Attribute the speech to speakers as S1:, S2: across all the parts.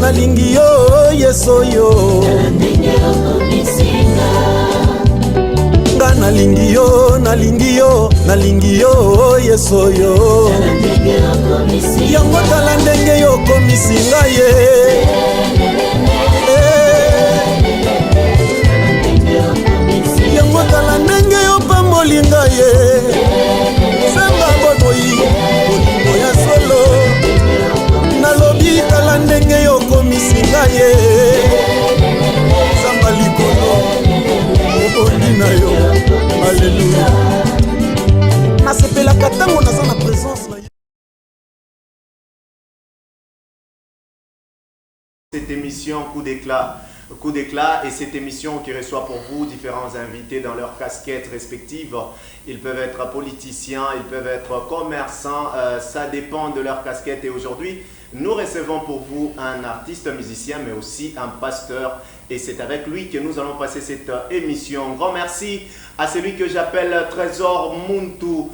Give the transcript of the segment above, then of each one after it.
S1: nalingi yo yeso yo nga nalingi yo yeso yo yango tala ndenge yo komisi ngai ye yango tala ndenge yo pamboli ngai ye senga boboyi bolingo ya solo nalobi tala ndenge yo komisi ngai ye samba likolo obondi na yo alleluya nasepelaka ntango naza na présence na yo.
S2: Cette émission Coup d'éclat et cette émission qui reçoit pour vous différents invités dans leurs casquettes respectives. Ils peuvent être politiciens, ils peuvent être commerçants, ça dépend de leur casquette. Et aujourd'hui, nous recevons pour vous un artiste musicien mais aussi un pasteur. Et c'est avec lui que nous allons passer cette émission. Grand merci à celui que j'appelle Trésor Muntu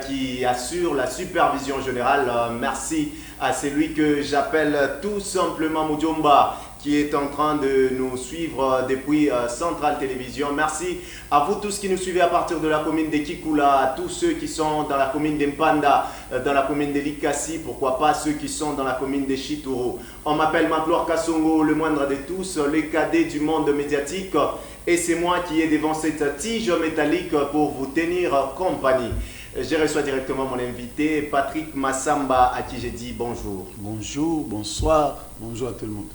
S2: qui assure la supervision générale. Merci à celui que j'appelle tout simplement Mujomba qui est en train de nous suivre depuis Centrale Télévision. Merci à vous tous qui nous suivez à partir de la commune de Kikula, à tous ceux qui sont dans la commune d'Mpanda, dans la commune de Likasi, pourquoi pas ceux qui sont dans la commune de Chituru. On m'appelle Matlor Kassongo, le moindre de tous, le cadet du monde médiatique. Et c'est moi qui est devant cette tige métallique pour vous tenir compagnie. Je reçois directement mon invité, Patrick Massamba, à qui j'ai dit bonjour.
S1: Bonjour, bonsoir, bonjour à tout le monde.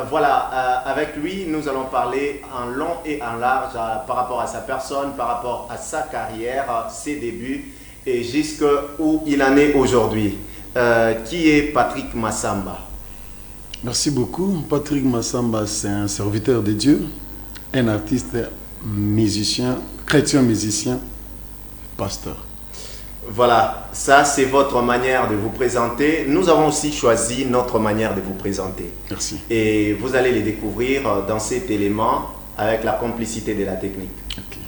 S2: Voilà, avec lui, nous allons parler en long et en large par rapport à sa personne, par rapport à sa carrière, ses débuts et jusqu'où il en est aujourd'hui. Qui est Patrick Massamba?
S1: Merci beaucoup. Patrick Massamba, c'est un serviteur de Dieu, un artiste musicien, chrétien musicien, pasteur.
S2: Voilà, ça c'est votre manière de vous présenter. Nous avons aussi choisi notre manière de vous présenter.
S1: Merci.
S2: Et vous allez les découvrir dans cet élément avec la complicité de la technique.
S1: Okay.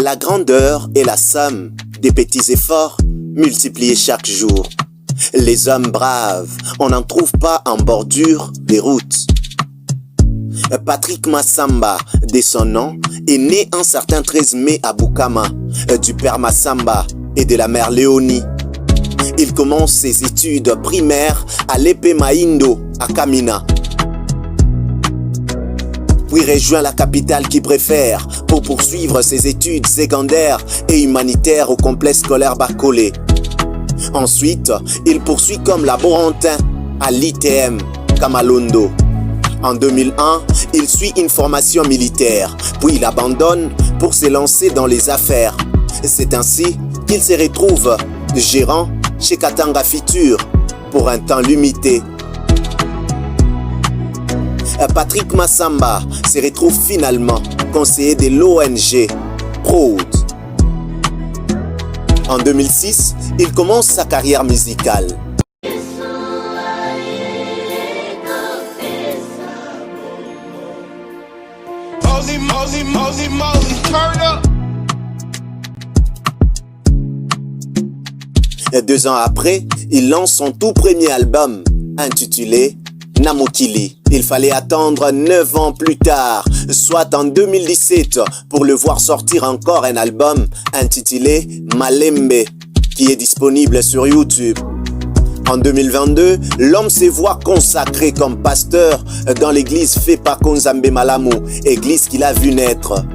S3: La grandeur est la somme des petits efforts multipliés chaque jour. Les hommes braves, on n'en trouve pas en bordure des routes. Patrick Massamba, de son nom, est né un certain 13 mai à Bukama, du père Massamba et de la mère Léonie. Il commence ses études primaires à l'Épée Maindo, à Kamina. Puis rejoint la capitale qu'il préfère pour poursuivre ses études secondaires et humanitaires au complexe scolaire Bakolé. Ensuite, il poursuit comme laborantin à l'ITM Kamalondo. En 2001, il suit une formation militaire, puis il abandonne pour se lancer dans les affaires. C'est ainsi qu'il se retrouve gérant chez Katanga Future pour un temps limité. Patrick Massamba se retrouve finalement conseiller de l'ONG Proud. En 2006, il commence sa carrière musicale. Et 2 ans après, il lance son tout premier album intitulé Namokili. Il fallait attendre 9 ans plus tard, soit en 2017, pour le voir sortir encore un album intitulé Malembe, qui est disponible sur YouTube. En 2022, l'homme se voit consacré comme pasteur dans l'église Fepa Konzambe Malamu, église qu'il a vu naître.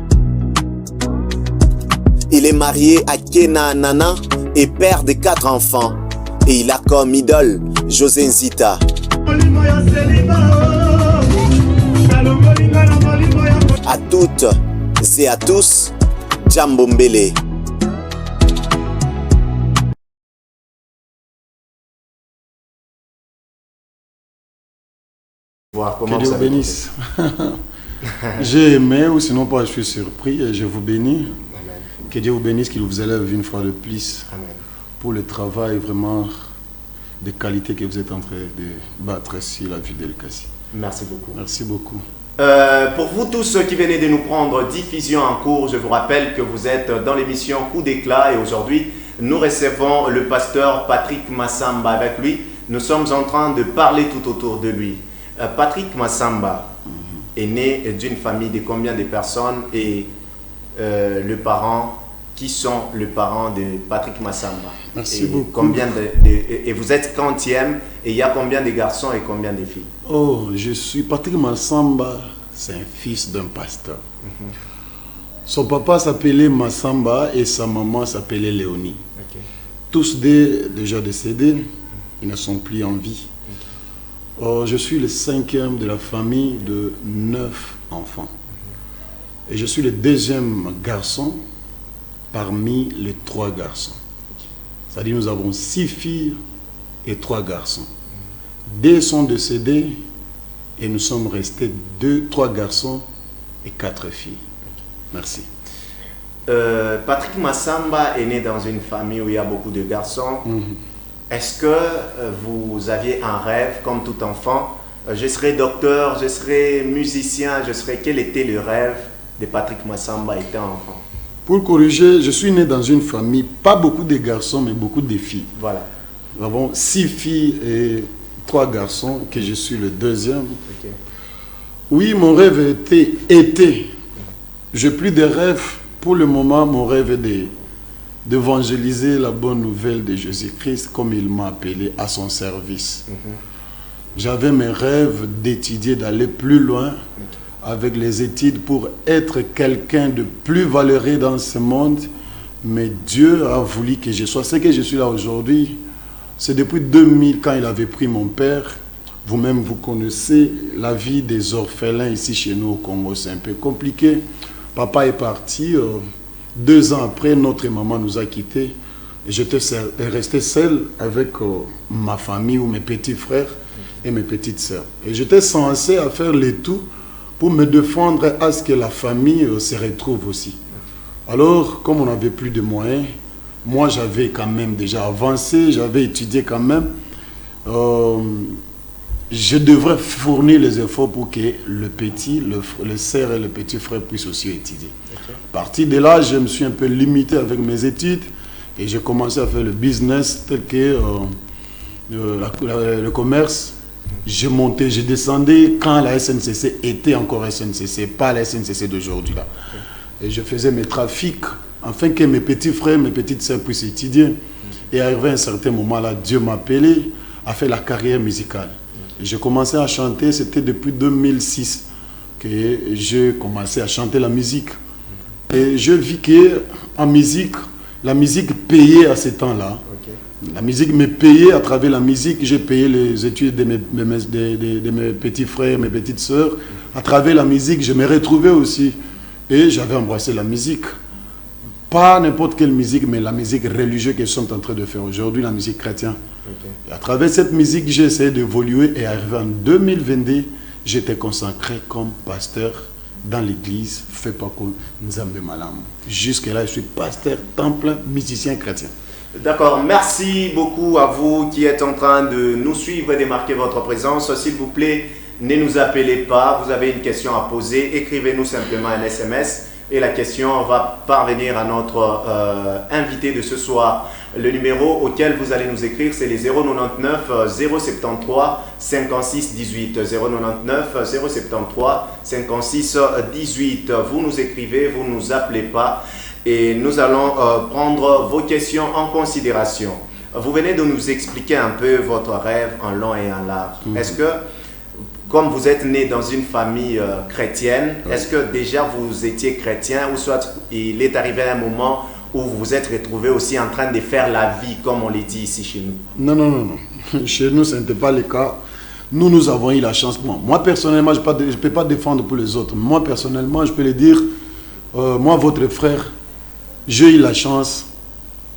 S3: Il est marié à Kena Nana et père de 4 enfants. Et il a comme idole José Nzita. À toutes et à tous, Jambo Mbele.
S2: Que
S1: Dieu vous bénisse. J'ai aimé, ou sinon pas, je suis surpris et je vous bénis.
S2: Amen.
S1: Que Dieu vous bénisse, qu'il vous élève une fois de plus.
S2: Amen.
S4: pour le travail vraiment de qualité que vous êtes en train de battre sur la ville d'Elkassi.
S2: Merci beaucoup.
S4: Merci beaucoup.
S2: Pour vous tous ceux qui venaient de nous prendre diffusion en cours, je vous rappelle que vous êtes dans l'émission Coup d'éclat et aujourd'hui, nous recevons le pasteur Patrick Massamba. Avec lui, nous sommes en train de parler tout autour de lui. Patrick Massamba est né d'une famille de combien de personnes et qui sont les parents de Patrick Massamba?
S4: Merci
S2: et
S4: beaucoup.
S2: Et vous êtes quantième et il y a combien de garçons et combien de filles?
S4: Oh, je suis Patrick Massamba, c'est un fils d'un pasteur. Son papa s'appelait Massamba et sa maman s'appelait Léonie. Tous déjà décédés, ils ne sont plus en vie. Oh, je suis le 5e de la famille de 9 enfants. Et je suis le 2e garçon parmi les 3 garçons. C'est-à-dire nous avons 6 filles et 3 garçons. 2 sont décédés et nous sommes restés 3 garçons et 4 filles. Merci.
S2: Patrick Massamba est né dans une famille où il y a beaucoup de garçons. Est-ce que vous aviez un rêve comme tout enfant? Je serai docteur, je serai musicien, Quel était le rêve de Patrick Massamba étant enfant?
S4: Pour corriger, je suis né dans une famille, pas beaucoup de garçons, mais beaucoup de filles.
S2: Voilà.
S4: Nous avons 6 filles et 3 garçons, que je suis le 2e.
S2: Okay.
S4: Oui, mon rêve était. J'ai plus de rêves. Pour le moment, mon rêve est d'évangéliser la bonne nouvelle de Jésus-Christ comme il m'a appelé à son service. J'avais mes rêves d'étudier, d'aller plus loin avec les études pour être quelqu'un de plus valeureux dans ce monde. Mais Dieu a voulu que je sois. Ce que je suis là aujourd'hui, c'est depuis 2000 quand il avait pris mon père. Vous-même, vous connaissez la vie des orphelins ici chez nous au Congo. C'est un peu compliqué. Papa est parti. 2 ans après, notre maman nous a quittés. Et j'étais resté seul avec ma famille ou mes petits frères et mes petites sœurs. Et j'étais censé à faire le tout pour me défendre à ce que la famille se retrouve aussi. Alors, comme on n'avait plus de moyens, moi j'avais quand même déjà avancé, j'avais étudié quand même. Je devrais fournir les efforts pour que le petit, le sœur et le petit frère puissent aussi étudier. À partir de là, je me suis un peu limité avec mes études et j'ai commencé à faire le business tel que le commerce. Je montais, je descendais quand la SNCC était encore SNCC, pas la SNCC d'aujourd'hui là. Et je faisais mes trafics afin que mes petits frères, mes petites sœurs puissent étudier. Et arrivé à un certain moment là, Dieu m'a appelé à faire la carrière musicale. J'ai commencé à chanter, c'était depuis 2006 que j'ai commencé à chanter la musique. Et je vis qu'en musique, la musique payait à ce temps-là. La musique me payait à travers la musique. J'ai payé les études de mes petits frères, mes petites sœurs. À travers la musique, je me retrouvais aussi. Et j'avais embrassé la musique. Pas n'importe quelle musique, mais la musique religieuse qu'ils sont en train de faire aujourd'hui, la musique chrétienne. Et à travers cette musique, j'ai essayé d'évoluer et arrivé en 2022, j'étais consacré comme pasteur dans l'église Fepako Nzambe Malam. Jusque-là, je suis pasteur, temps plein, musicien chrétien.
S2: D'accord, merci beaucoup à vous qui êtes en train de nous suivre et de marquer votre présence. S'il vous plaît, ne nous appelez pas, vous avez une question à poser, écrivez-nous simplement un SMS et la question va parvenir à notre invité de ce soir. Le numéro auquel vous allez nous écrire, c'est les 099 073 56 18. 099 073 56 18. Vous nous écrivez, vous ne nous appelez pas et nous allons prendre vos questions en considération. Vous venez de nous expliquer un peu votre rêve en long et en large. Est-ce que, comme vous êtes né dans une famille chrétienne, est-ce que déjà vous étiez chrétien ou soit il est arrivé un moment où vous vous êtes retrouvé aussi en train de faire la vie, comme on le dit ici chez nous?
S4: Non. Chez nous, ce n'était pas le cas. Nous avons eu la chance. Moi personnellement, je ne peux pas défendre pour les autres. Moi, personnellement, je peux le dire, moi, votre frère, j'ai eu la chance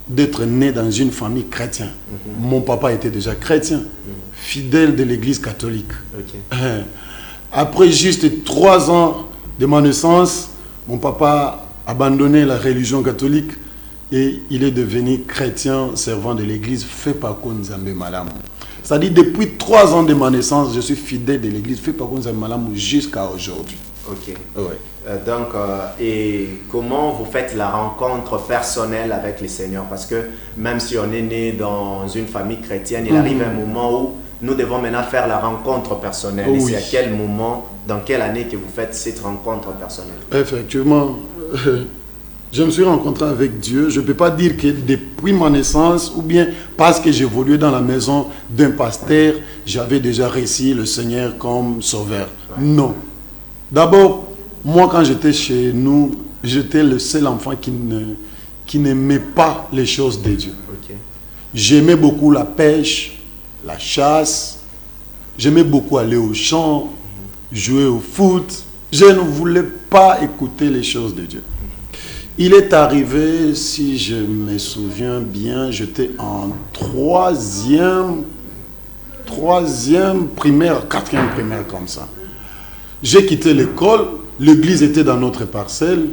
S4: d'être né dans une famille chrétienne. Mon papa était déjà chrétien, fidèle de l'église catholique. Après juste 3 ans de ma naissance, mon papa a abandonné la religion catholique et il est devenu chrétien servant de l'église Fepako Nzambe Malamu. C'est-à-dire depuis 3 ans de ma naissance, je suis fidèle de l'église Fepako Nzambe Malamu jusqu'à aujourd'hui.
S2: Ok.
S4: Ouais.
S2: Et comment vous faites la rencontre personnelle avec le Seigneur? Parce que même si on est né dans une famille chrétienne, il arrive un moment où nous devons maintenant faire la rencontre personnelle.
S4: Oh,
S2: et
S4: oui.
S2: c'est à quel moment, dans quelle année que vous faites cette rencontre personnelle?
S4: Effectivement, je me suis rencontré avec Dieu. Je ne peux pas dire que depuis ma naissance ou bien parce que j'évoluais dans la maison d'un pasteur, j'avais déjà reçu le Seigneur comme sauveur.
S2: Ouais.
S4: Non. D'abord, moi quand j'étais chez nous, j'étais le seul enfant qui n'aimait pas les choses de Dieu.
S2: Ok.
S4: J'aimais beaucoup la pêche, la chasse. J'aimais beaucoup aller au champ, jouer au foot. Je ne voulais pas écouter les choses de Dieu. Il est arrivé, si je me souviens bien, j'étais en troisième primaire, 4e primaire comme ça. J'ai quitté l'école, l'église était dans notre parcelle.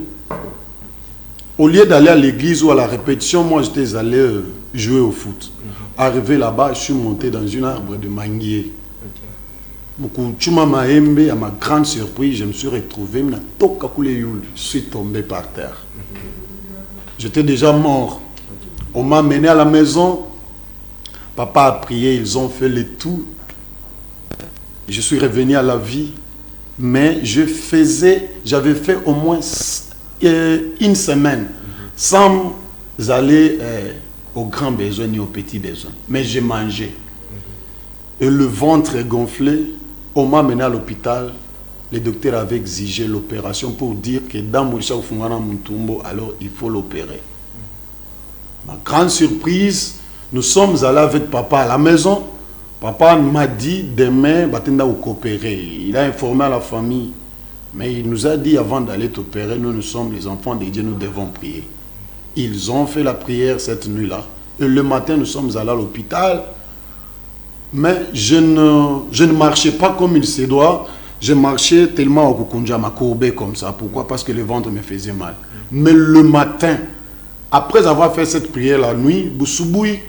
S4: Au lieu d'aller à l'église ou à la répétition, moi j'étais allé jouer au foot. Arrivé là-bas, je suis monté dans un arbre de manguier. À ma grande surprise, je me suis retrouvé, je suis tombé par terre. J'étais déjà mort. On m'a mené à la maison. Papa a prié, ils ont fait le tout. Je suis revenu à la vie. Mais j'avais fait au moins 1 semaine sans aller aux grands besoins ni aux petits besoins. Mais j'ai mangé. Et le ventre gonflé, on m'a mené à l'hôpital. Les docteurs avaient exigé l'opération pour dire que dans Morisha Fungana Mutumbo, alors il faut l'opérer. Ma grande surprise, nous sommes allés avec papa à la maison. Papa m'a dit demain, Batenda vous coopérer. Il a informé à la famille. Mais il nous a dit avant d'aller t'opérer, nous sommes les enfants de Dieu, nous devons prier. Ils ont fait la prière cette nuit-là. Et le matin, nous sommes allés à l'hôpital. Mais je ne marchais pas comme il se doit. Je marchais tellement au Kukunja, ma courbée comme ça. Pourquoi? Parce que le ventre me faisait mal. Mais le matin, après avoir fait cette prière la nuit, Boussouboui,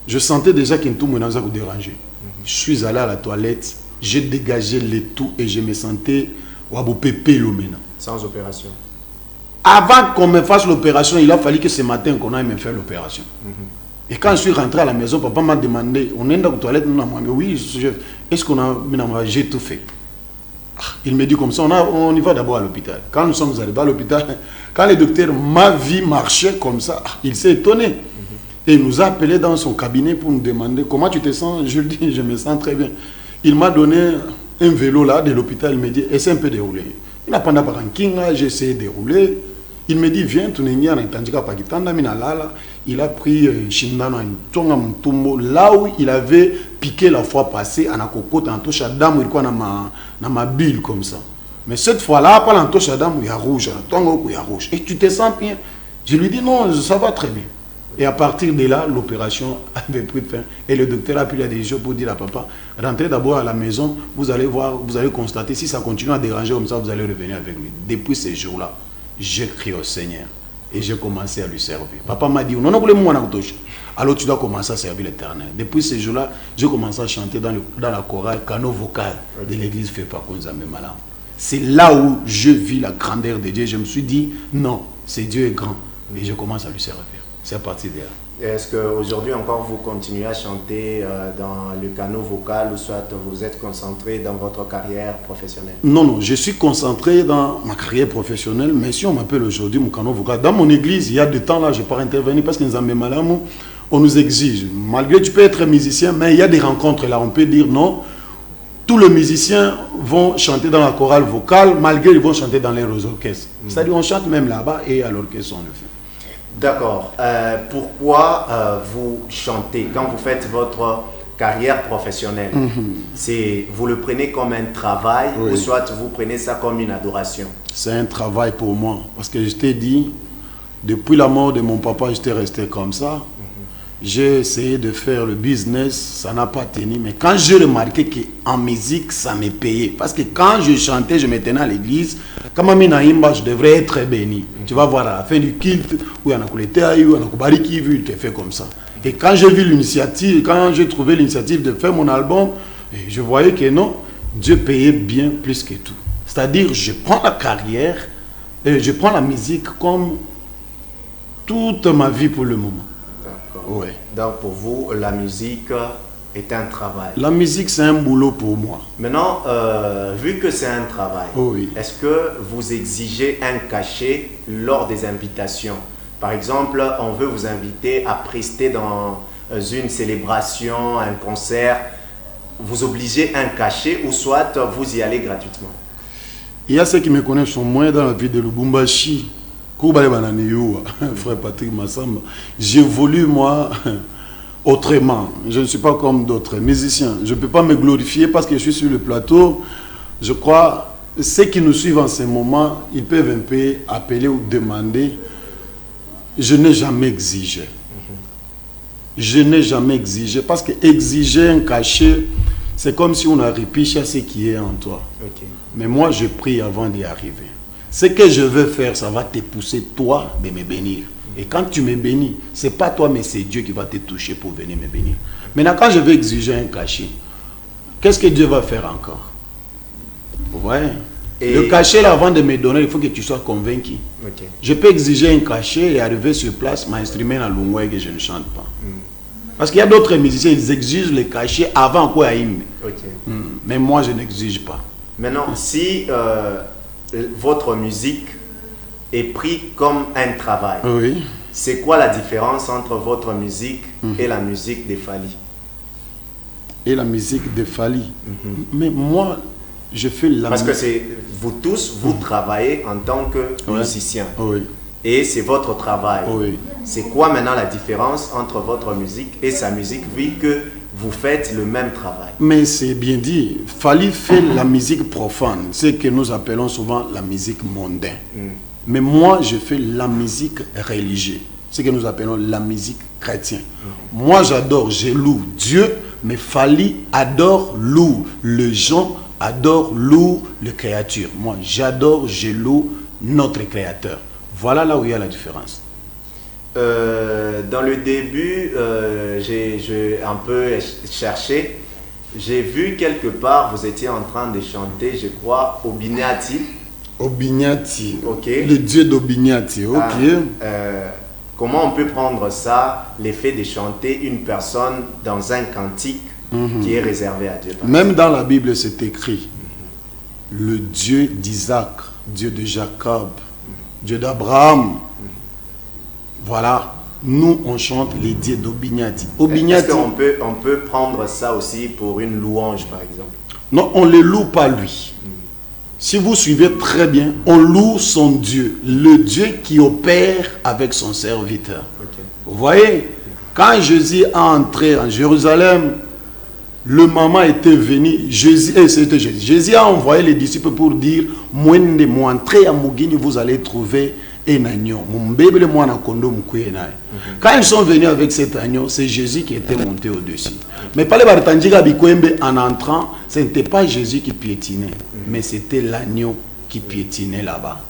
S4: je sentais déjà qu'il tout le monde me déranger. Je suis allé à la toilette, j'ai dégagé le tout et je me sentais
S2: Sans opération.
S4: Avant qu'on me fasse l'opération, il a fallu que ce matin qu'on aille me faire l'opération. Et quand je suis rentré à la maison, papa m'a demandé, on est dans la toilette, oui, est-ce qu'on a, j'ai tout fait. Il me dit comme ça, on y va d'abord à l'hôpital. Quand nous sommes arrivés à l'hôpital, quand le docteur m'a vu marcher comme ça, il s'est étonné. Et il nous a appelés dans son cabinet pour nous demander comment tu te sens. Je lui dis, je me sens très bien. Il m'a donné un vélo là de l'hôpital, il me dit, essaie un peu de rouler. Il n'a pas d'apparentinga, j'ai essayé de rouler. Il me dit, viens, tu n'es pas il a pris Shindano là où il avait piqué la fois passée, à Nakokota, en touche à dame, il y a ma bile comme ça. Mais cette fois-là, pas en touche à dame, il y a rouge, il y a rouge. Et tu te sens bien? Je lui dis, non, ça va très bien. Et à partir de là, l'opération avait pris fin. Et le docteur a pris la décision pour dire à papa, rentrez d'abord à la maison, vous allez voir, vous allez constater, si ça continue à déranger comme ça, vous allez revenir avec lui. Depuis ces jours-là, j'ai crié au Seigneur et j'ai commencé à lui servir. Papa m'a dit, non, non, alors tu dois commencer à servir l'Éternel. Depuis ces jours-là, j'ai commencé à chanter dans la chorale, canot vocal de l'église Fepako Nzambe Malamu. C'est là où je vis la grandeur de Dieu. Je me suis dit, non, c'est Dieu est grand. Et je commence à lui servir. C'est à partir de là.
S2: Est-ce qu'aujourd'hui encore vous continuez à chanter dans le canot vocal ou soit vous êtes concentré dans votre carrière professionnelle?
S4: Non, non, je suis concentré dans ma carrière professionnelle, mais si on m'appelle aujourd'hui mon canot vocal, dans mon église, il y a des temps là, je ne peux pas intervenir parce que Nzambe Malamu, on nous exige. Malgré tu peux être musicien, mais il y a des rencontres là, on peut dire non. Tous les musiciens vont chanter dans la chorale vocale, malgré ils vont chanter dans les orchestres. C'est-à-dire on chante même là-bas et à l'orchestre on le fait.
S2: D'accord. Pourquoi vous chantez quand vous faites votre carrière professionnelle? Vous le prenez comme un travail ou soit vous prenez ça comme une adoration?
S4: C'est un travail pour moi. Parce que je t'ai dit, depuis la mort de mon papa, j'étais resté comme ça. J'ai essayé de faire le business, ça n'a pas tenu. Mais quand j'ai remarqué qu'en musique, ça me payait. Parce que quand je chantais, je me tenais à l'église. Comme Naïmba, je devrais être très béni. Tu vas voir à la fin du culte, où il y en a qui étaient où il y en a qui bariki, il te fait comme ça. Et quand j'ai vu l'initiative, quand j'ai trouvé l'initiative de faire mon album, je voyais que non, Dieu payait bien plus que tout. C'est-à-dire, je prends la carrière, je prends la musique comme toute ma vie pour le moment.
S2: D'accord.
S4: Ouais.
S2: Donc pour vous, la musique est un travail.
S4: La musique, c'est un boulot pour moi.
S2: Maintenant, vu que c'est un travail,
S4: Oui.
S2: est-ce que vous exigez un cachet lors des invitations? Par exemple, on veut vous inviter à prester dans une célébration, un concert. Vous obligez un cachet ou soit vous y allez gratuitement?
S4: Il y a ceux qui me connaissent au moins dans la vie de Lubumbashi. Frère Patrick Massamba. J'évolue moi autrement. Je ne suis pas comme d'autres musiciens. Je ne peux pas me glorifier parce que je suis sur le plateau. Je crois, ceux qui nous suivent en ce moment, ils peuvent un peu appeler ou demander. Je n'ai jamais exigé. Je n'ai jamais exigé parce que exiger un cachet, c'est comme si on a répiché à ce qui est en toi.
S2: Okay.
S4: Mais moi, je prie avant d'y arriver. Ce que je veux faire, ça va te pousser, toi, de me bénir. Et quand tu me bénis, ce n'est pas toi, mais c'est Dieu qui va te toucher pour venir me bénir. Maintenant, quand je veux exiger un cachet, qu'est-ce que Dieu va faire encore? Ouais. Et le cachet, là, avant de me donner, il faut que tu sois convaincu.
S2: Okay.
S4: Je peux exiger un cachet et arriver sur place, m'instrumer dans l'ongoué que je ne chante pas. Parce qu'il y a d'autres musiciens, ils exigent le cachet avant quoi aime.
S2: Okay.
S4: Mais moi, je n'exige pas.
S2: Maintenant, si votre musique est prise comme un travail,
S4: oui.
S2: C'est quoi la différence entre votre musique et la musique de Fally?
S4: Et la musique de Fally. Mais moi, je fais la
S2: Parce que c'est vous tous, vous travaillez en tant que musicien.
S4: Oui.
S2: Et c'est votre travail.
S4: Oui.
S2: C'est quoi maintenant la différence entre votre musique et sa musique, vu que vous faites le même travail?
S4: Mais c'est bien dit. Fally fait la musique profane, ce que nous appelons souvent la musique mondaine. Mais moi, je fais la musique religieuse, ce que nous appelons la musique chrétienne. Moi, j'adore, je loue Dieu, mais Fally adore, loue les gens, adore, loue les créatures. Moi, j'adore, je loue notre Créateur. Voilà là où il y a la différence.
S2: Dans le début, j'ai un peu cherché. J'ai vu quelque part, vous étiez en train de chanter, je crois, Obignati.
S4: Obignati,
S2: okay.
S4: Le dieu d'Obignati, ok.
S2: Comment on peut prendre ça, l'effet de chanter une personne dans un cantique qui est réservé à Dieu?
S4: Même dans la Bible, c'est écrit, le Dieu d'Isaac, Dieu de Jacob, Dieu d'Abraham. Voilà, nous on chante les dieux d'Obignati.
S2: Est-ce qu'on peut prendre ça aussi pour une louange, par exemple?
S4: Non, on ne le loue pas lui. Si vous suivez très bien, on loue son Dieu, le Dieu qui opère avec son serviteur. Okay. Vous voyez, quand Jésus a entré en Jérusalem, le moment était venu, Jésus a envoyé les disciples pour dire, montrez à Mugini, vous allez trouver un agneau. Quand ils sont venus avec cet agneau, c'est Jésus qui était monté au-dessus. Mais en entrant, ce n'était pas Jésus qui piétinait, mais c'était l'agneau qui piétinait là-bas.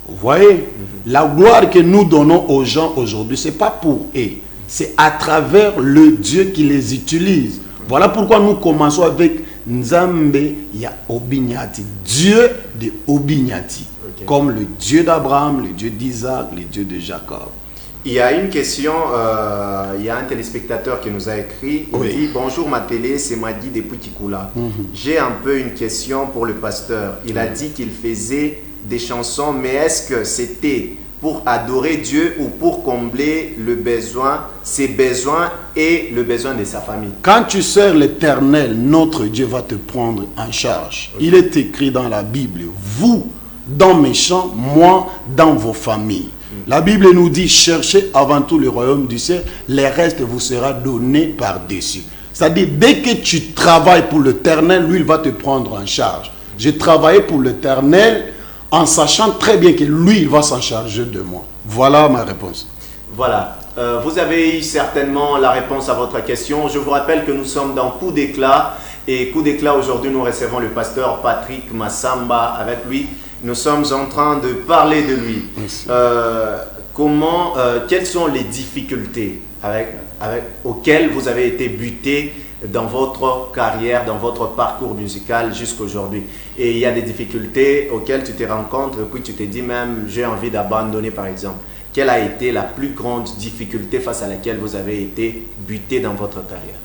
S4: Vous voyez, la gloire que nous donnons aux gens aujourd'hui, ce n'est pas pour eux, c'est à travers le Dieu qui les utilise. Voilà pourquoi nous commençons avec Nzambe ya Obignati, Dieu de Obignati, comme le Dieu d'Abraham, le Dieu d'Isaac, le Dieu de Jacob.
S2: Il y a une question, il y a un téléspectateur qui nous a écrit, il dit « Bonjour ma télé, c'est Madi depuis Tikula. J'ai un peu une question pour le pasteur. Il a dit qu'il faisait des chansons, mais est-ce que c'était pour adorer Dieu ou pour combler le besoin, ses besoins et le besoin de sa famille? »
S4: Quand tu sers l'Éternel, notre Dieu va te prendre en charge. Il est écrit dans la Bible, vous dans mes champs, moi dans vos familles. La Bible nous dit, cherchez avant tout le royaume du ciel, le reste vous sera donné par-dessus. C'est-à-dire, dès que tu travailles pour l'Éternel, lui, il va te prendre en charge. J'ai travaillé pour l'Éternel en sachant très bien que lui, il va s'en charger de moi. Voilà ma réponse.
S2: Voilà. Vous avez eu certainement la réponse à votre question. Je vous rappelle que nous sommes dans Coup d'éclat. Et Coup d'éclat, aujourd'hui, nous recevons le pasteur Patrick Massamba. Avec lui, nous sommes en train de parler de lui. Quelles sont les difficultés auxquelles vous avez été buté dans votre carrière, dans votre parcours musical jusqu'à aujourd'hui? Et il y a des difficultés auxquelles tu te rencontres, puis tu te dis même, j'ai envie d'abandonner par exemple. Quelle a été la plus grande difficulté face à laquelle vous avez été buté dans votre carrière?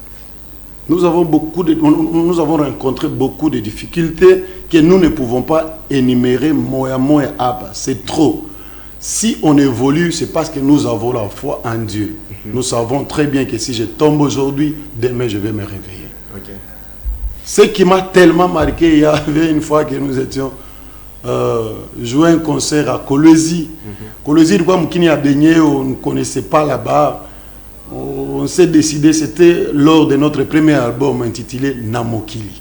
S4: Nous avons rencontré beaucoup de difficultés que nous ne pouvons pas énumérer mot à mot. C'est trop. Si on évolue, c'est parce que nous avons la foi en Dieu. Nous savons très bien que si je tombe aujourd'hui, demain je vais me réveiller.
S2: Okay.
S4: Ce qui m'a tellement marqué, il y avait une fois que nous étions joué un concert à Kolwezi. Kolwezi, on ne connaissait pas là-bas. On s'est décidé, c'était lors de notre premier album intitulé Namokili.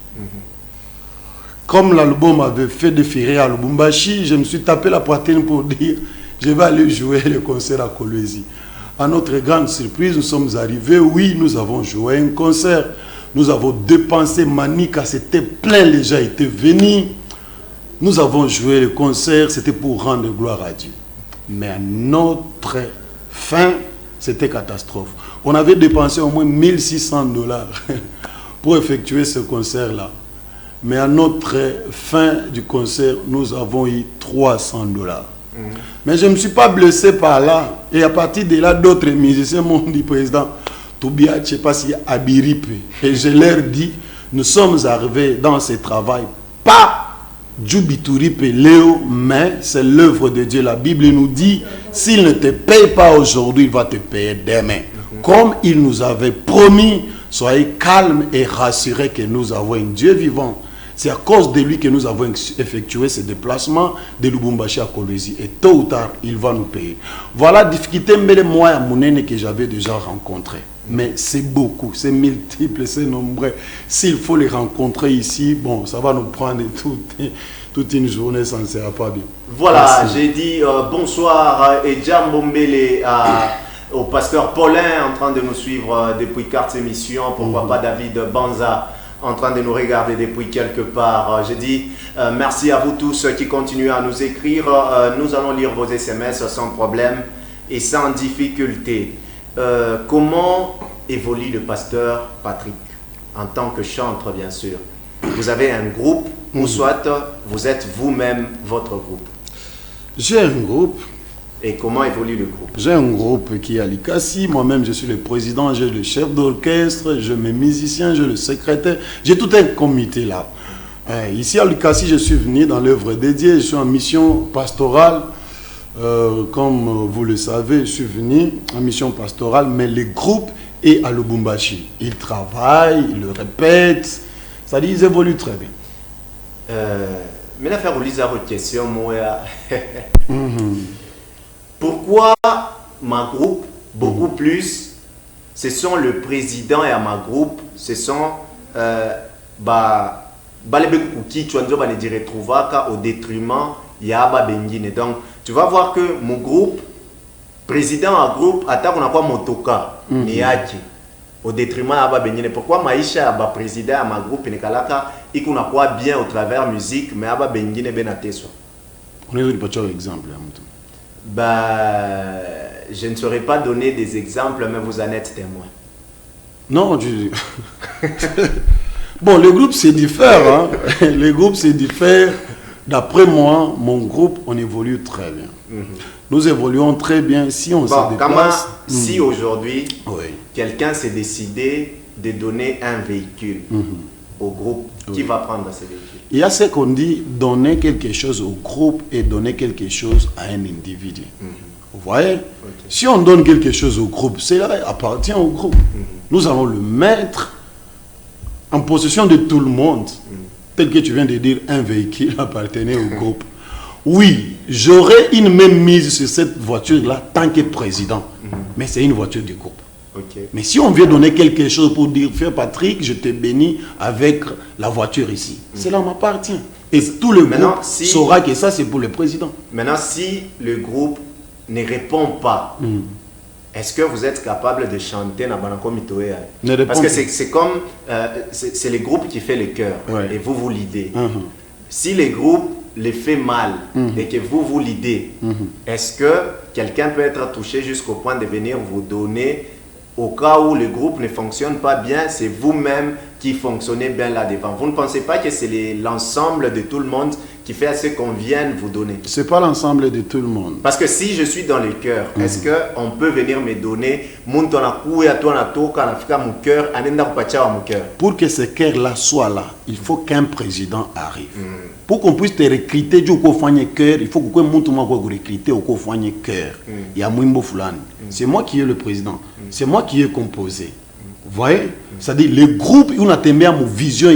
S4: Comme l'album avait fait défiler à Lubumbashi, je me suis tapé la poitrine pour dire je vais aller jouer le concert à Kolwezi. À notre grande surprise, nous sommes arrivés. Oui, nous avons joué un concert. Nous avons dépensé Manika, c'était plein, les gens étaient venus. Nous avons joué le concert, c'était pour rendre gloire à Dieu. Mais à notre fin, c'était catastrophe. On avait dépensé au moins $1600 pour effectuer ce concert-là. Mais à notre fin du concert, nous avons eu $300. Mais je ne me suis pas blessé par là. Et à partir de là, d'autres musiciens m'ont dit, président, Toubia, je ne sais pas si Abiripe. Et je leur dis, nous sommes arrivés dans ce travail, pas Djoubitouripe Léo, mais c'est l'œuvre de Dieu. La Bible nous dit, s'il ne te paye pas aujourd'hui, il va te payer demain. Comme il nous avait promis, soyez calmes et rassurés que nous avons un Dieu vivant. C'est à cause de lui que nous avons effectué ce déplacement de Lubumbashi à Kolwezi. Et tôt ou tard, il va nous payer. Voilà la difficulté que j'avais déjà rencontré. Mais c'est beaucoup, c'est multiple, c'est nombreux. S'il faut les rencontrer ici, bon, ça va nous prendre toute une journée, ça ne sera pas bien.
S2: Voilà, j'ai dit bonsoir et Djambombele au pasteur Paulin en train de nous suivre depuis 4 émissions. Pourquoi pas David Banza en train de nous regarder depuis quelque part. J'ai dit merci à vous tous qui continuez à nous écrire. Nous allons lire vos SMS sans problème et sans difficulté. Comment évolue le pasteur Patrick en tant que chanteur, bien sûr? Vous avez un groupe ou soit vous êtes vous-même votre groupe?
S4: J'ai un groupe.
S2: Et comment évolue le groupe?
S4: J'ai un groupe qui est à l'ICASI. Moi-même, je suis le président, j'ai le chef d'orchestre, j'ai mes musiciens, j'ai le secrétaire. J'ai tout un comité là. Ici à l'ICASI, je suis venu dans l'œuvre dédiée. Je suis en mission pastorale. Comme vous le savez, je suis venu en mission pastorale, mais le groupe est à Lubumbashi. Ils travaillent, ils le répètent. C'est-à-dire, ils évoluent très bien.
S2: Mais la faire votre question, moi. Pourquoi ma groupe, beaucoup plus, ce sont le président et à ma groupe, ce sont au détriment Yaba Bengine. Donc, tu vas voir que mon groupe, président à groupe, attaque on a quoi motoka, Niaki, au détriment Yaba Bengine. Pourquoi Maïcha Yaba président à ma groupe, Nekalaka, il qu'on a quoi bien au travers musique, mais Yaba Bengine Benateso.
S4: On est pas un exemple.
S2: Je ne saurais pas donner des exemples, mais vous en êtes témoin.
S4: Non, bon, le groupe c'est différent. Hein? Le groupe c'est différent. D'après moi, mon groupe, on évolue très bien. Nous évoluons très bien. Si on se déplace...
S2: Si aujourd'hui, quelqu'un s'est décidé de donner un véhicule au groupe, qui va prendre ce véhicule?
S4: Il y a ce qu'on dit, donner quelque chose au groupe et donner quelque chose à un individu. Vous voyez? Si on donne quelque chose au groupe, cela appartient au groupe. Nous allons le mettre en possession de tout le monde. Tel que tu viens de dire, un véhicule appartenait au groupe. Oui, j'aurais une même mise sur cette voiture-là tant que président. Mais c'est une voiture du groupe. Mais si on vient donner quelque chose pour dire, frère Patrick, je te bénis avec la voiture ici, cela m'appartient. Et tout le groupe saura que ça, c'est pour le président.
S2: Maintenant, si le groupe ne répond pas est-ce que vous êtes capable de chanter na Banako Mitoé?
S4: Ne
S2: Parce que
S4: réponds
S2: c'est comme, c'est les groupes qui font les chœurs,
S4: Ouais.
S2: et vous l'idez. Si les groupes les fait mal, et que vous l'idez, est-ce que quelqu'un peut être touché jusqu'au point de venir vous donner, au cas où le groupe ne fonctionne pas bien, c'est vous-même qui fonctionnez bien là-devant? Vous ne pensez pas que c'est l'ensemble de tout le monde qui fait à ce qu'on vienne vous donner?
S4: C'est pas l'ensemble de tout le monde.
S2: Parce que si je suis dans le cœur, est-ce qu'on peut venir me donner mon cœur, mon cœur?
S4: Pour que ce cœur-là soit là, il faut qu'un président arrive. Pour qu'on puisse te recruter du cœur, il faut que tu recruter au cœur. Il y a Mwimbo Fulani. C'est moi qui ai le président. C'est moi qui ai composé. Vous voyez? C'est-à-dire, le groupe, il a une vision.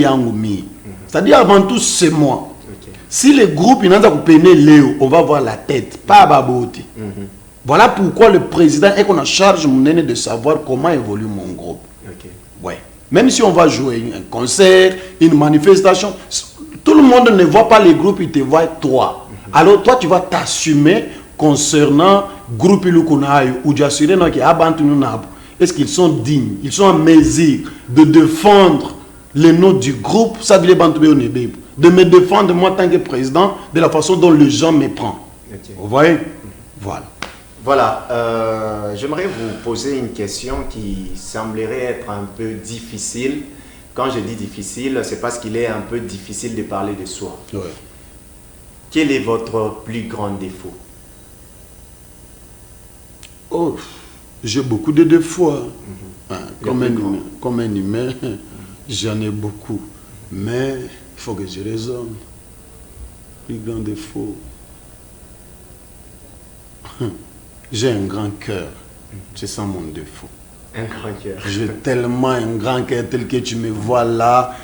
S4: C'est-à-dire, avant tout, c'est moi. Si le groupe, il a un Léo, on va voir la tête, pas Baboti. Voilà pourquoi le président est qu'on a charge de savoir comment évolue mon groupe. Ouais. Même si on va jouer un concert, une manifestation, tout le monde ne voit pas les groupes, il te voit toi. Alors toi, tu vas t'assumer concernant le groupe ou est-ce qu'ils sont dignes, ils sont en mesure de défendre le nom du groupe, ça veut dire de me défendre moi en tant que président de la façon dont les gens me prennent. Vous voyez? Voilà.
S2: Voilà, j'aimerais vous poser une question qui semblerait être un peu difficile. Quand je dis difficile, c'est parce qu'il est un peu difficile de parler de soi.
S4: Ouais.
S2: Quel est votre plus grand défaut?
S4: Oh, j'ai beaucoup de défauts. Comme un humain, j'en ai beaucoup. Mais il faut que je raisonne. Plus grand défaut. J'ai un grand cœur. C'est ça mon défaut.
S2: Un grand cœur.
S4: J'ai tellement un grand cœur tel que tu me vois là.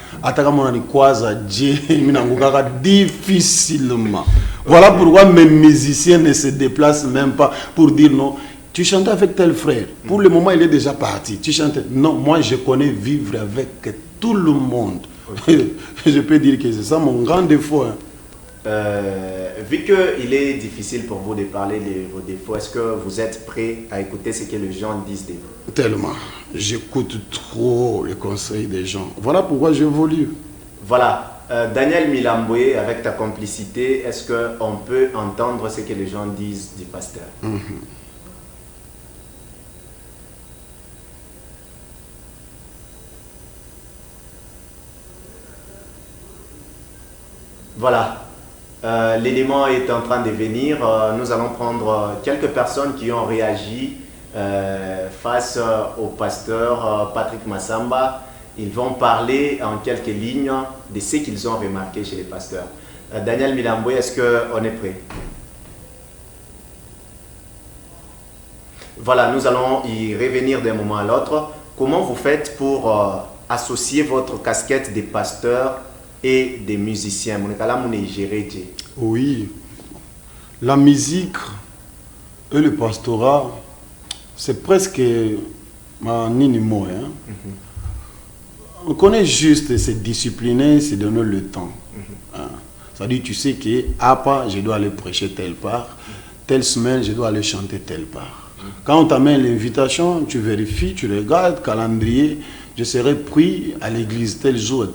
S4: Difficilement. Voilà pourquoi mes musiciens ne se déplacent même pas pour dire non. Tu chantais avec tel frère. Pour le moment, il est déjà parti. Tu chantais. Non, moi, je connais vivre avec tout le monde. Je peux dire que c'est ça mon grand défaut.
S2: Vu qu'il est difficile pour vous de parler de vos défauts, est-ce que vous êtes prêt à écouter ce que les gens disent de vous?
S4: Tellement. J'écoute trop les conseils des gens. Voilà pourquoi j'évolue.
S2: Voilà. Daniel Milamboué, avec ta complicité, est-ce qu'on peut entendre ce que les gens disent du pasteur? Voilà. L'élément est en train de venir. Nous allons prendre quelques personnes qui ont réagi face au pasteur Patrick Massamba. Ils vont parler en quelques lignes de ce qu'ils ont remarqué chez les pasteurs. Daniel Milamboué, est-ce qu'on est prêt? Voilà, nous allons y revenir d'un moment à l'autre. Comment vous faites pour associer votre casquette de pasteur et des musiciens?
S4: Oui, la musique et le pastorat, c'est presque un mot. On connaît juste se discipliner, se donner le temps. C'est-à-dire, tu sais que je dois aller prêcher telle part, telle semaine, je dois aller chanter telle part. Quand on t'amène l'invitation, tu vérifies, tu regardes, calendrier, je serai pris à l'église tel jour,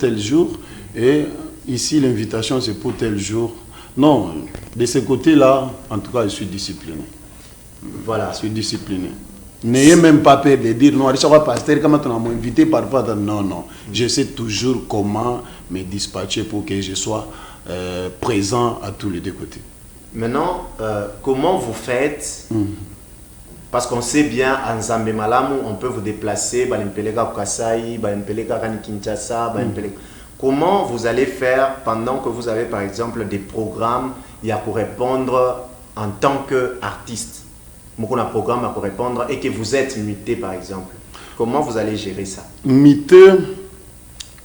S4: et ici l'invitation c'est pour tel jour. Non, de ce côté-là, en tout cas, je suis discipliné.
S2: Voilà.
S4: Je suis discipliné. N'ayez même pas peur de dire non, Richard pasteur, comment on m'a invité parfois. Non. Je sais toujours comment me dispatcher pour que je sois présent à tous les deux côtés.
S2: Maintenant, comment vous faites? Parce qu'on sait bien, en Zambé Malamu, on peut vous déplacer, comment vous allez faire pendant que vous avez par exemple des programmes pour répondre en tant qu'artiste? Un programme à répondre et que vous êtes muté par exemple. Comment vous allez gérer ça?
S4: Muté,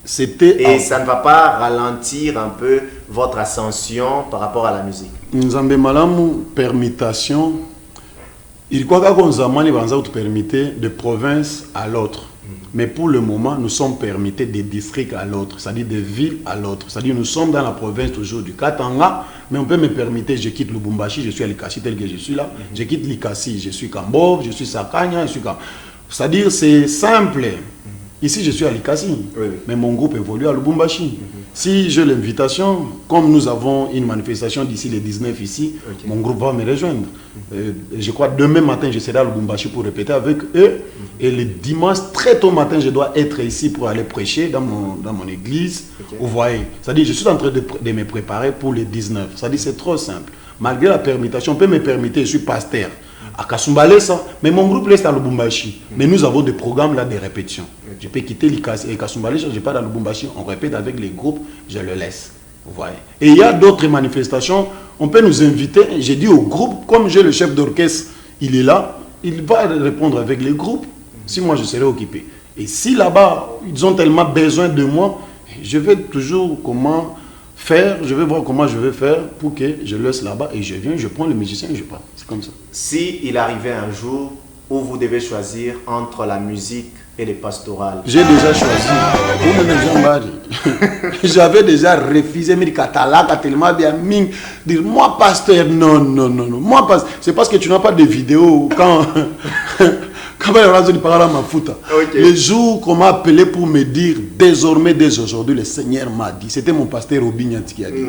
S4: c'était...
S2: Et ça ne va pas ralentir un peu votre ascension par rapport à la musique?
S4: Nzambe Malamu, permutation. Il croit qu'on zamani banza te permettait de province à l'autre. Mais pour le moment, nous sommes permis des districts à l'autre, c'est-à-dire des villes à l'autre. C'est-à-dire nous sommes dans la province toujours du Katanga, mais on peut me permettre, je quitte Lubumbashi, je suis à Likasi tel que je suis là. Je quitte Likasi, je suis Kambov, je suis Sakanya, je suis Kam... C'est-à-dire c'est simple. Ici, je suis à Likasi, mais mon groupe évolue à Lubumbashi. Si j'ai l'invitation, comme nous avons une manifestation d'ici les 19 ici, mon groupe va me rejoindre. Je crois demain matin, je serai à Lubumbashi pour répéter avec eux. Et le dimanche, très tôt matin, je dois être ici pour aller prêcher dans mon église. Vous voyez, c'est-à-dire je suis en train de me préparer pour les 19. C'est-à-dire c'est trop simple. Malgré la permutation, on peut me permettre, je suis pasteur à Kasumbalesa, mais mon groupe reste à Lubumbashi. Mais nous avons des programmes là de répétition. Je peux quitter Kasumbalesa, je pars à Lubumbashi, on répète avec les groupes, je le laisse. Vous voyez. Et il y a d'autres manifestations, on peut nous inviter. J'ai dit au groupe, comme j'ai le chef d'orchestre, il est là, il va répondre avec les groupes, si moi je serai occupé. Et si là-bas, ils ont tellement besoin de moi, je vais toujours je vais voir comment je vais faire pour que je laisse là-bas et je viens, je prends le musicien et je pars. C'est comme ça.
S2: Si il arrivait un jour où vous devez choisir entre la musique et les pastorales.
S4: J'ai déjà choisi. J'avais déjà refusé, mais tellement bien dire moi pasteur, non. Moi pasteur, c'est parce que tu n'as pas de vidéo quand les jours qu'on m'a appelé pour me dire désormais, dès aujourd'hui, le Seigneur m'a dit, c'était mon pasteur Robinyanti qui a dit,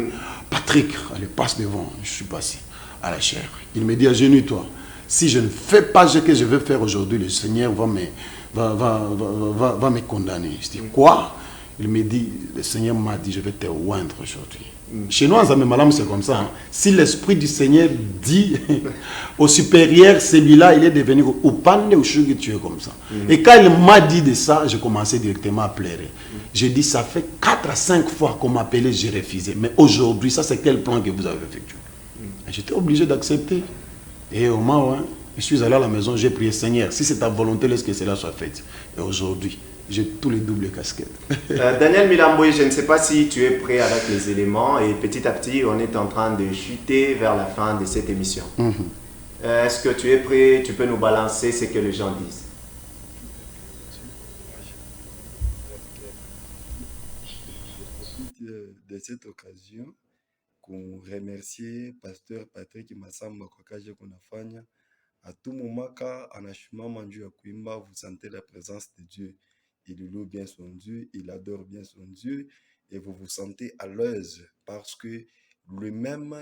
S4: Patrick, allez, passe devant. Je suis passé à la chair. Il me dit, agenouille-toi. Si je ne fais pas ce que je veux faire aujourd'hui, le Seigneur va me condamner. Je dis, quoi? Il me dit, le Seigneur m'a dit, je vais te oindre aujourd'hui. Chez nous, en Zambé-Malam, c'est comme ça. Hein. Si l'Esprit du Seigneur dit au supérieur, celui-là, il est devenu au pan ou tu es comme ça. Et quand il m'a dit de ça, j'ai commencé directement à pleurer. J'ai dit, ça fait 4 à 5 fois qu'on m'appelait, j'ai refusé. Mais aujourd'hui, ça, c'est quel plan que vous avez effectué? J'étais obligé d'accepter. Et au moment où je suis allé à la maison, j'ai prié, Seigneur, si c'est ta volonté, laisse que cela soit fait. Et aujourd'hui, j'ai tous les doubles casquettes.
S2: Daniel Milamboy, je ne sais pas si tu es prêt avec les éléments et petit à petit, on est en train de chuter vers la fin de cette émission. Est-ce que tu es prêt? Tu peux nous balancer ce que les gens disent.
S5: De cette occasion, qu'on remercie Pasteur Patrick Massamba kwa kazi kunafanya. À tout moment, quand anashimama juu ya kuimba, vous sentez la présence de Dieu. Il loue bien son Dieu, il adore bien son Dieu, et vous vous sentez à l'aise parce que lui-même,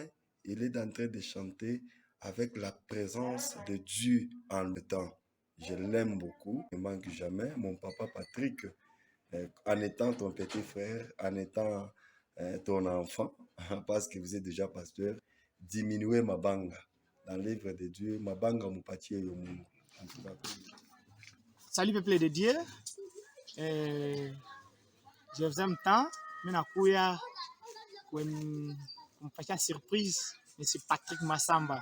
S5: il est en train de chanter avec la présence de Dieu en le temps. Je l'aime beaucoup, il ne manque jamais. Mon papa Patrick, en étant ton petit frère, en étant ton enfant, parce que vous êtes déjà pasteur, diminuez ma banga. Dans le livre de Dieu, ma banga mupatie yo Mungu.
S6: Salut peuple de Dieu. Je vous aime tant. Mais nakuya kumfanya surprise, monsieur Patrick Massamba.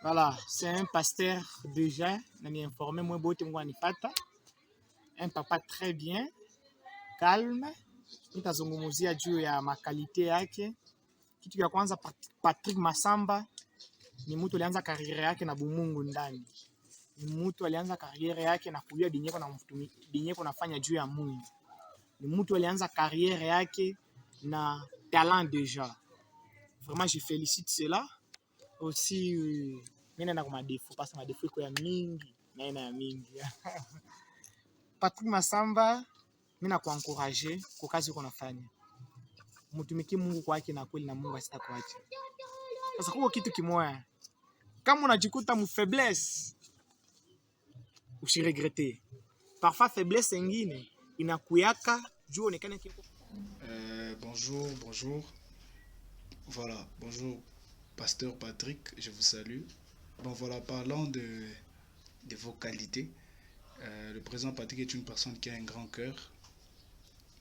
S6: Voilà, c'est un pasteur déjà, nani informé moi bote ngwani pata. Un papa très bien, calme. Nitazungumzia juu ya makalite yake. Kitu ya kwanza, Patrick Massamba ni mtu alianza kariera yake na bumungu ndani. Ni mtu alianza kariera yake na kujua binyeko nafanya juu ya Mungu. Ni mtu alianza kariera yake na talent déjà. Vraiment, je félicite cela. Aussi, mimi na kuma défaut parce que ma défaut iko ya mingi na ina ya mingi. Patrick Massamba, mimi na kuencourager kwa kazi uko nafanya. Mtumiki Mungu kwake na kweli na Mungu asitakuacha. Sasa kwa kitu kimoya, kama unajikuta mu faiblesse, usiregrete. Parfois faiblesse ingine inakuyaka juu onekane kiko.
S7: Bonjour. Voilà, bonjour Pasteur Patrick, je vous salue. Bon voilà, parlant de vos qualités, le président Patrick est une personne qui a un grand cœur.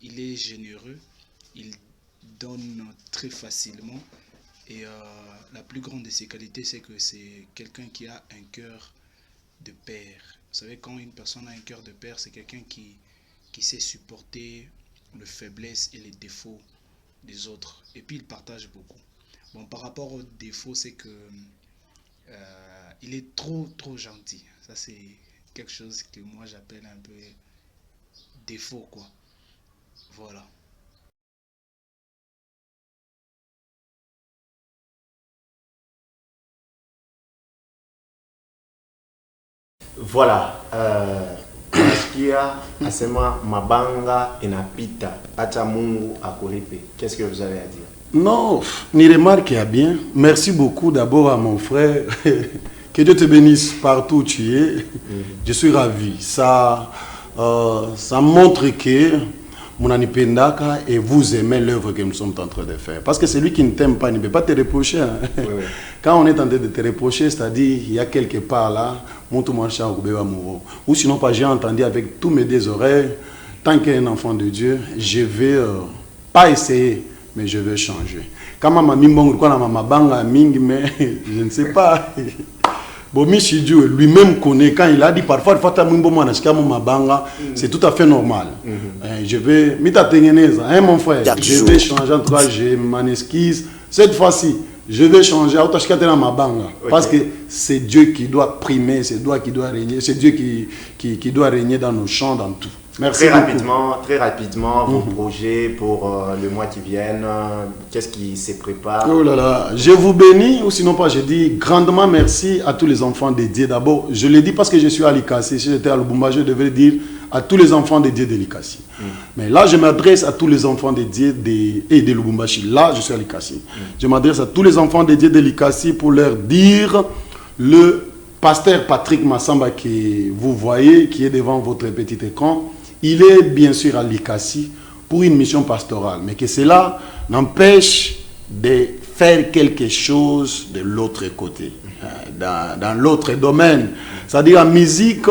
S7: Il est généreux, il donne très facilement. Et la plus grande de ses qualités, c'est que c'est quelqu'un qui a un cœur de père. Vous savez, quand une personne a un cœur de père, c'est quelqu'un qui sait supporter les faiblesses et les défauts des autres. Et puis, il partage beaucoup. Bon, par rapport aux défauts, c'est que il est trop gentil. Ça, c'est quelque chose que moi, j'appelle un peu défauts, quoi. Voilà.
S2: Voilà. Nasikia asema mabanga inapita acha Mungu akulipe. Qu'est-ce que vous avez à dire?
S4: Non, ni remarque à bien. Merci beaucoup d'abord à mon frère. Que Dieu te bénisse partout où tu es. Je suis ravi. Ça montre que mon anipendaka et vous aimez l'œuvre que nous sommes en train de faire. Parce que celui qui ne t'aime pas ne peut pas te reprocher. Hein. Oui, oui. Quand on est en train de te reprocher, c'est-à-dire il y a quelque part là, ou sinon pas j'ai entendu avec tous mes deux oreilles, tant qu'un enfant de Dieu, je vais pas essayer, mais je vais changer. Quand ma banga ming, mais je ne sais pas. Bomichi Dieu lui-même connaît quand il a dit parfois c'est tout à fait normal. Je vais mon frère, je vais changer en tout cas, je m'en esquisse cette fois-ci. Je vais changer parce que c'est Dieu qui doit primer, c'est Dieu qui doit régner, c'est Dieu qui doit régner dans nos champs, dans tout. Merci
S2: très rapidement, vos projets pour le mois qui vient, qu'est-ce qui se prépare?
S4: Oh là là, je vous bénis, ou sinon pas, je dis grandement merci à tous les enfants dédiés. D'abord, je le dis parce que je suis à Likassi. Si j'étais à Lubumba, je devrais dire à tous les enfants dédiés de Likassi. Mais là, je m'adresse à tous les enfants dédiés de Lubumbashi. Là, je suis à Likassi. Je m'adresse à tous les enfants dédiés de Likassi pour leur dire le pasteur Patrick Massamba que vous voyez, qui est devant votre petit écran. Il est bien sûr à Likassi pour une mission pastorale, mais que cela n'empêche de faire quelque chose de l'autre côté, dans l'autre domaine. C'est-à-dire en musique,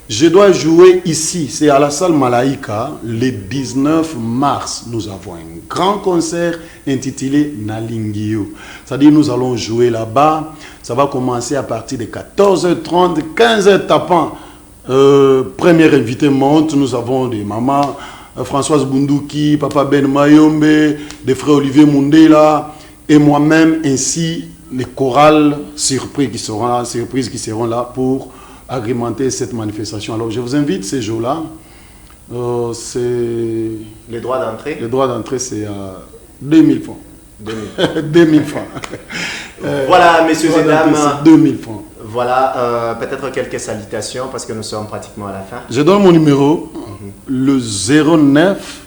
S4: je dois jouer ici, c'est à la salle Malaika, le 19 mars. Nous avons un grand concert intitulé Nalingio. C'est-à-dire nous allons jouer là-bas, ça va commencer à partir de 14h30, 15h tapant. Premier invité monte, nous avons des mamans Françoise Bunduki, papa Ben Mayombe, des frères Olivier Mundela et moi-même, ainsi les chorales surprises qui seront là pour agrémenter cette manifestation. Alors je vous invite ces jours-là. C'est
S2: les droits d'entrée.
S4: Les droits d'entrée, c'est à 2000 francs. 2000 francs.
S2: Voilà, messieurs et dames.
S4: 2000 francs.
S2: Voilà, peut-être quelques salutations parce que nous sommes pratiquement à la fin.
S4: Je donne mon numéro, le 09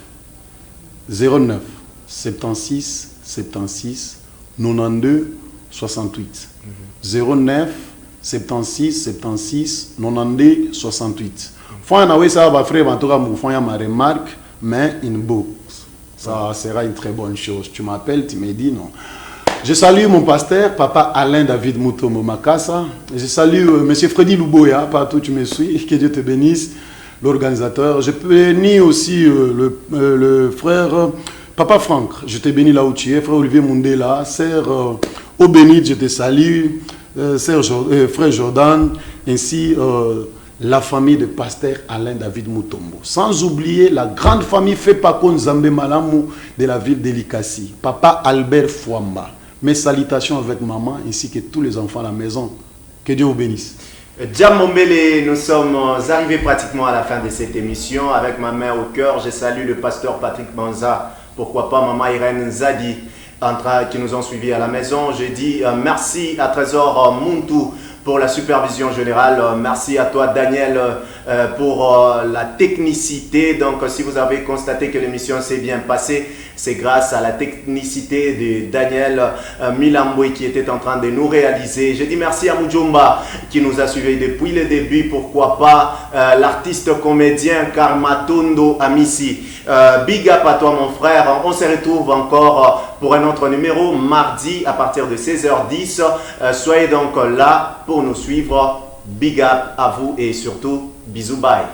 S4: 76 76 92 68. 09 76 76 92 68. Faut en avoir ça, frère, en tout cas, faut ma remarque, mais une box. Ça sera une très bonne chose. Tu m'appelles, tu me dis non. Je salue mon pasteur, papa Alain David Mutombo Makassa. Je salue monsieur Freddy Luboya, partout où tu me suis. Que Dieu te bénisse, l'organisateur. Je bénis aussi le frère papa Franck. Je te bénis là où tu es. Frère Olivier Mundela, sœur Obénit, je te salue. Frère Jordan, ainsi la famille de pasteur Alain David Mutombo. Sans oublier la grande famille Fepako Zambé Malamu de la ville de Likassi. Papa Albert Fouamba. Mes salutations avec maman ainsi que tous les enfants à la maison. Que Dieu vous bénisse.
S2: Djamombele, nous sommes arrivés pratiquement à la fin de cette émission. Avec ma main au cœur, je salue le pasteur Patrick Manza. Pourquoi pas maman Irène Zadi qui nous ont suivis à la maison. Je dis merci à Trésor Muntu pour la supervision générale. Merci à toi Daniel pour la technicité. Donc si vous avez constaté que l'émission s'est bien passée, c'est grâce à la technicité de Daniel Milamboui qui était en train de nous réaliser. Je dis merci à Mujumba qui nous a suivis depuis le début. Pourquoi pas l'artiste comédien Karmatundo Amisi. Big up à toi mon frère. On se retrouve encore pour un autre numéro mardi à partir de 16h10. Soyez donc là pour nous suivre. Big up à vous et surtout bisous bye.